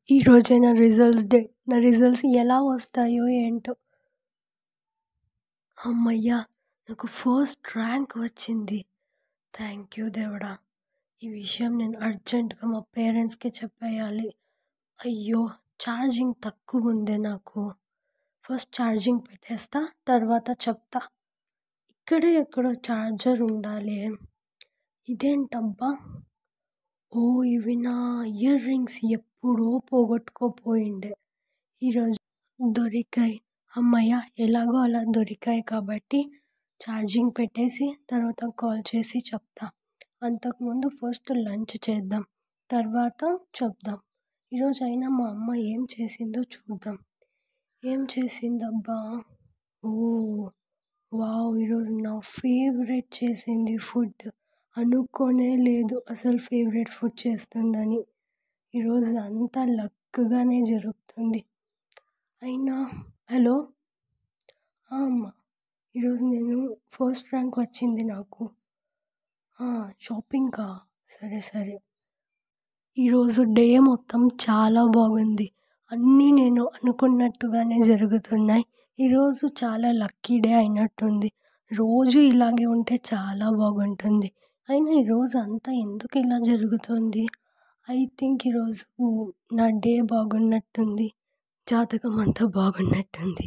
ఈరోజే నా results day. నా రిజల్ట్స్ ఎలా వస్తాయో ఏంటో! హమ్మయ్య! నాకు ఫస్ట్ ర్యాంక్ వచ్చింది. థ్యాంక్ యూ దేవుడా! ఈ విషయం నేను అర్జెంట్‌గా మా పేరెంట్స్‌కి చెప్పేయాలి. అయ్యో! ఛార్జింగ్ తక్కువుందే నాకు. ఫస్ట్ ఛార్జింగ్ పెట్టేస్తా. తర్వాత చెప్తా. ఇక్కడే ఎక్కడో ఛార్జర్ ఉండాలే. ఇదేంటబ్బా! ఓహ్! ఇవి నా ఇయర్ రింగ్స్ ఎప్పుడో పోగొట్టుకోపోయుండే. ఈరోజు దొరికాయి. హమ్మయ్య! ఎలాగో అలా దొరికాయి కాబట్టి ఛార్జింగ్ పెట్టేసి తర్వాత కాల్ చేసి చెప్తా. అంతకుముందు ఫస్ట్ లంచ్ చేద్దాం. తర్వాత చెప్దాం. ఈరోజైనా మా అమ్మ ఏం చేసిందో చూద్దాం. ఏం చేసిందబ్బా! ఓహ్! వావ్! ఈరోజు నా ఫేవరెట్ చేసింది ఫుడ్. అనుకోనే లేదు అసలు ఫేవరెట్ ఫుడ్ చేస్తుందని. ఈరోజు అంతా లక్‌గానే జరుగుతుంది. అయినా హలో! అమ్మ. ఈరోజు నేను ఫస్ట్ ర్యాంక్ వచ్చింది నాకు. షాపింగ్‌కా? సరే, సరే. ఈరోజు డే మొత్తం చాలా బాగుంది. అన్నీ నేను అనుకున్నట్టుగానే జరుగుతున్నాయి. ఈరోజు చాలా లక్కీ డే అయినట్టుంది. రోజు ఇలాగే ఉంటే చాలా బాగుంటుంది. అయినా ఈరోజు అంతా ఎందుకు ఇలా జరుగుతుంది? ఐ థింక్ ఈరోజు నా డే బాగున్నట్టుంది. జాతకం అంతా బాగున్నట్టుంది.